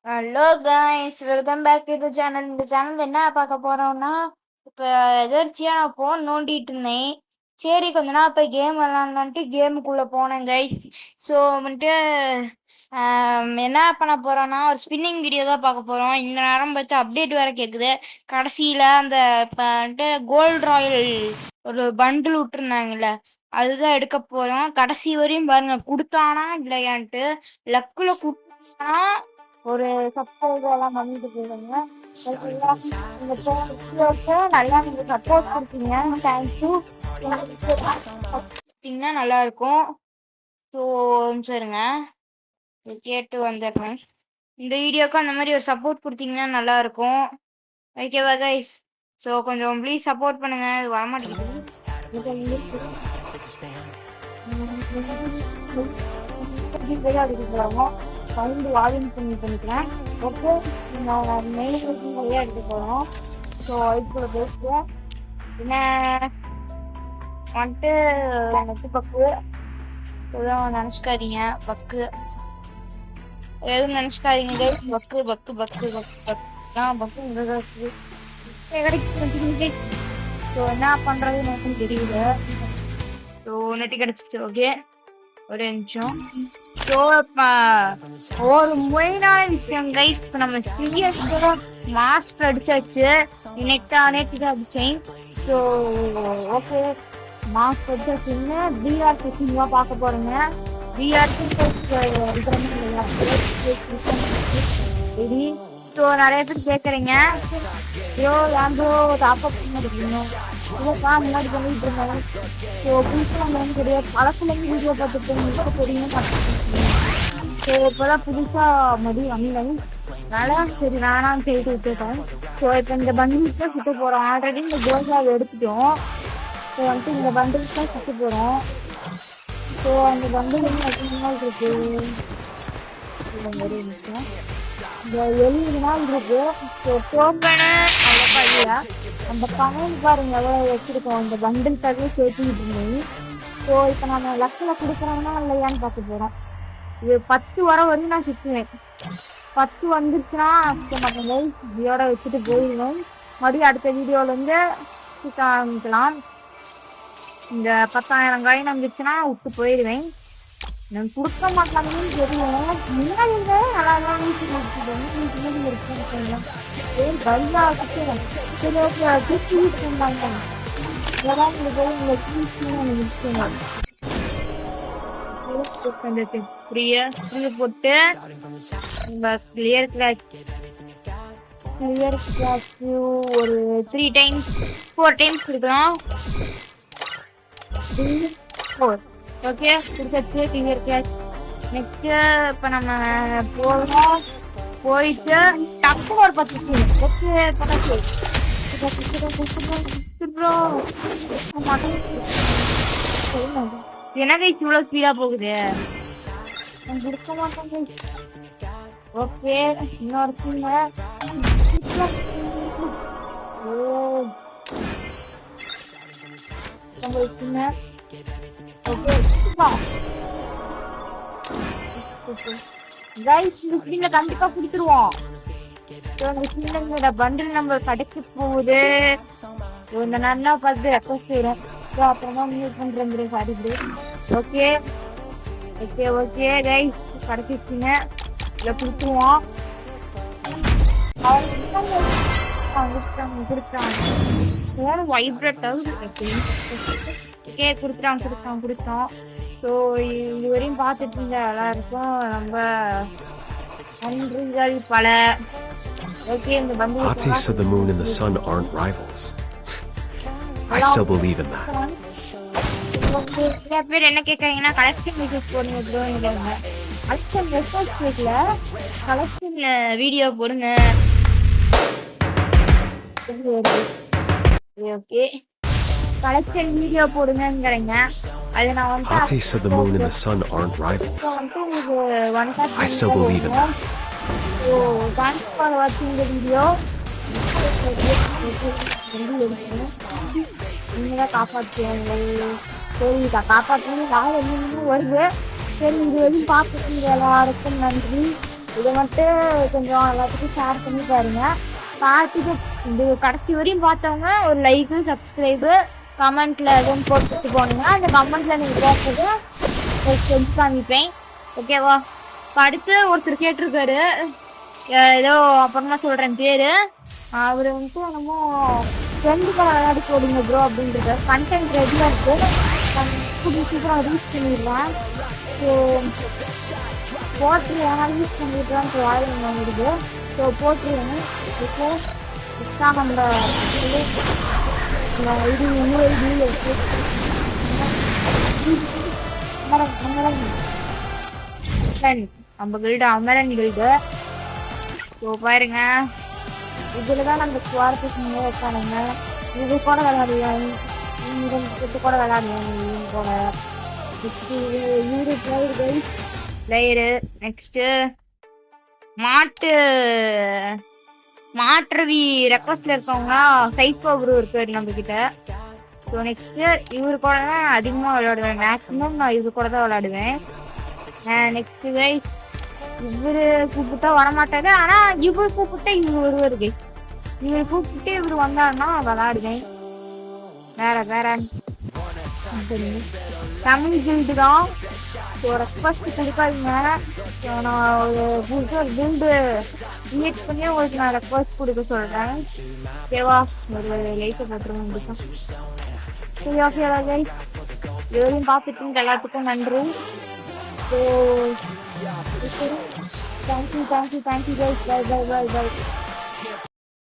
Hello guys, welcome back to the channel. இந்த channel என்ன பார்க்க போறோம்னா, இப்போ எதர்ச்சியா நான் ஃபோன் நோண்டிட்டு இருந்தேன். சரி கொஞ்ச நாள் போய் கேம் விளாட்லான்ட்டு கேமுக்குள்ளே போனேன் கைஸ். ஸோ வந்துட்டு என்ன பண்ண போறோம்னா ஒரு ஸ்பின்னிங் வீடியோ தான் பார்க்க போகிறோம். இந்த நேரம் பார்த்து அப்டேட் வேறு கேட்குது. கடைசியில் அந்த இப்போ வந்துட்டு கோல்டு ராயல் ஒரு பண்டில் விட்டுருந்தாங்கல்ல, அதுதான் எடுக்க போகிறோம். கடைசி வரையும் பாருங்க, கொடுத்தானா இல்லையான்ட்டு. லக்கில் கொடுத்தானா ஒரு சப்ஸ்கிரைபர் எல்லாம் பண்ணிட்டு போயிருங்க. நல்லா நீங்க சப்போர்ட் கொடுத்தீங்க, தேங்க்யூ. கொடுத்தீங்கன்னா நல்லா இருக்கும். ஸோ சரிங்க, கேட்டு வந்துடுறேன். இந்த வீடியோக்கு அந்த மாதிரி ஒரு சப்போர்ட் கொடுத்தீங்கன்னா நல்லா இருக்கும். ஓகேவா கைஸ்? ஸோ கொஞ்சம் ப்ளீஸ் சப்போர்ட் பண்ணுங்க. இது வரமாட்டேங்குது. சவுண்டு வால்யூம் பண்ணிக்கிறேன். ஓகே, நான் மெயின் நிறைய எடுக்க போகிறோம். ஸோ இதுக்குள்ள பேசுகிறேன். என்ன வந்துட்டு எனக்கு பக்கு எதுவும் நினச்சிக்காதீங்க. பக்கு எதுவும் நினச்சிக்காதீங்க. பக்கு பக்கு பக்கு பக்கு பக்கு கிடைக்கு. ஸோ என்ன பண்ணுறதுன்னு எனக்கு தெரியல. ஸோ நெட்டு கிடச்சிச்சு. ஓகே, ஒரு நிமிஷம். ஸோ ஒரு மெயினான விஷயம் கைஸ், இப்போ நம்ம சிஎஸ் மாஸ்டர் அடிச்சாச்சு. நேற்று அடிச்சேன். ஸோ ஓகே, மாஸ்டர் அடிச்சாச்சுன்னு பிஆர்சி சினிமா பார்க்க போறேங்க. பிஆர்சி சரி. ஸோ நிறைய பேர் கேட்குறீங்க, ஐயோ ஏன் ப்ரோ டாப்அப் பண்ணிருக்கணும் இல்லைப்பா முன்னாடி பண்ணிட்டு இருந்தேன். ஸோ புதுசாக கிடையாது, பழசுலேருந்து வீடியோ பார்த்துட்டு இப்போ தெரியும். ஸோ இப்போதான் புதுசாக மடி வந்தேன். அதனால சரி வேணாம்னு சொல்லிட்டு விட்டுட்டேன். ஸோ இப்போ இந்த பண்டில்ஸ் தான் சுற்ற போகிறோம். ஆல்ரெடி இந்த கோல்டாக எடுத்துட்டோம். ஸோ வந்துட்டு இந்த பண்டில்ஸ் தான் சுற்ற போகிறோம். ஸோ அந்த பண்டில் இருக்கு, ஒரு நிமிஷம். இந்த 70 நாள் இருக்கு. ஸோ டோக்கனு அவ்வளோக்கா இல்லை. அந்த பணம் பாருங்க எவ்வளோ வச்சுருக்கோம். இந்த பண்டில்காகவே சேர்த்துக்கிட்டு இருந்தேன். ஸோ இப்போ நம்ம லக்கில் கொடுக்குறோம்னா இல்லையான்னு பார்க்க போகிறோம். இது 10 வர வரையும் நான் சுற்றுவேன். 10 வந்துருச்சுன்னா மாட்டேங்க, இதோட வச்சுட்டு போயிடுவேன். மறுபடியும் அடுத்த வீடியோலேருந்து சுற்ற ஆரம்பிக்கலாம். இந்த 10,000 காயின் வந்துச்சுன்னா விட்டு போயிடுவேன். நான் கொடுக்க மாட்டாங்கன்னு தெரியும். முன்னாடி நல்லா தான் வீட்டுக்கு இருக்கேன். பையா திருச்சி யூஸ் பண்ணாங்க. இதெல்லாம் போட்டு கிளியர் கிளாஸ் ஒரு 3 டைம்ஸ் 4 டைம்ஸ் கொடுக்கலாம். ஓகே, கொடுத்தாச்சு கிளியர் கேட்ச். நெக்ஸ்ட் இப்போ நம்ம போகிறோம். போயிட்டு டக்குனு ஒரு 10 எனக்கு இவ்வளோ ஸ்பீடாக போகுது, கொடுக்க மாட்டேன். ஓகே, இன்னொரு கண்டிப்பா குடுத்துருவோம். பண்டில் நம்பர் கிடைக்க போகுது. இந்த நல்லா பார்த்து ரெக்வஸ்ட் செய்யறோம். அப்புறமா மியூட் பண்றேன். Sorry bro. Okay okay okay guys, கிடைச்சிருக்கீங்க. இதை கொடுத்துருவோம். கொடுத்துட்டாங்க வைப்ரேட் ஆகுது. ஓகே, கொடுத்துட்டோம். ஸோ இதுவரையும் பார்த்துட்டு இருந்த எல்லாருக்கும் ரொம்ப நன்றிகள் பல. ஓகே, இந்த Artists of the moon and the sun aren't rivals. I still believe in that. சில பேர் என்ன கேட்குறீங்கன்னா கலெக்ஷன் வீடியோஸ் போடுங்க ப்ரோங்கிறாங்க. கலெக்ஷன் மெசேஜ் கேட்கல, கலெக்ஷன்ல வீடியோ போடுங்க. ஓகே, கலெக்ஷன் வீடியோ போடுங்கிறீங்க. அது நான் வந்து Artists of the moon and the sun aren't rivals. I still believe in that. So thanks for watching the video. நீங்க காப்பாற்றுவாங்க. சரி, காப்பாற்றுங்க. வருது. சரி, இது வரையும் பார்த்துட்டு எல்லாருக்கும் நன்றி. இதை மட்டும் கொஞ்சம் எல்லாத்துக்கும் ஷேர் பண்ணி பாருங்க. பார்த்துட்டு இது கடைசி வரையும் பார்த்தவங்க ஒரு லைக்கு சப்ஸ்கிரைபு கமெண்ட்ல எதுவும் போட்டுட்டு போனீங்கன்னா அந்த கமெண்ட்ல நீங்க போட்டது செஞ்சு காமிப்பேன். ஓகேவா? இப்போ அடுத்து ஒருத்தர் கேட்டிருக்காரு, ஏதோ அப்புறமா சொல்றேன் பேரு. அவரு வந்துட்டு என்னமோ ஃப்ரெண்டுக்கு விளையாடி போடுங்க ப்ரோ அப்படின்றது கண்டென்ட் ரெடியா இருக்கு. சீக்கிரம் ரீச் பண்ணிடுவேன். ஸோ போட்டுருவேன், ரீச் பண்ணிடுவேன் வேலை வந்துடுது. ஸோ போட்டுருவேன். இப்போ நம்ம இது நம்ம கில்டு அமரன் கில்டு. ஸோ பாருங்க, இதுலதான் நம்ம குவாலிஃபிகேஷன் வைக்கானுங்க. இது கூட விளையாடுவேன், இது கூட விளையாடுவேன் கூட. பிளேயரு நெக்ஸ்ட் மாற்றவி ரெக்வஸ்ட்ல இருக்கவங்க சைஃபா ப்ரோ இருக்காரு நம்ம கிட்ட. ஸோ நெக்ஸ்ட் இவரு கூட தான் அதிகமாக விளையாடுவேன். மேக்ஸிமம் நான் இவரு கூட தான் விளையாடுவேன். நெக்ஸ்ட் கைஸ் இவரு கூப்பிட்டா வரமாட்டாரு, ஆனா இவரு கூப்பிட்டா இவரு வருவாரு கைஸ். இவரு கூப்பிட்டு இவரு வந்தாருன்னா விளையாடுவேன். வேற தமிழ் கில்டு தான். ஸோ ரெக்வஸ்ட் கொடுக்காதீங்க. நான் ஒரு புதுசாக கில்டு கிரியேட் பண்ணி உங்களுக்கு நான் ரெக்வஸ்ட் கொடுக்க சொல்கிறேன். ஓகேவா? ஒரு லைட்டை போட்டுருவேன். சரி ஓகேவா கைஸ்? இதுவரையும் பார்த்துட்டு எல்லாத்துக்கும் நன்றி. So thank you guys. பை.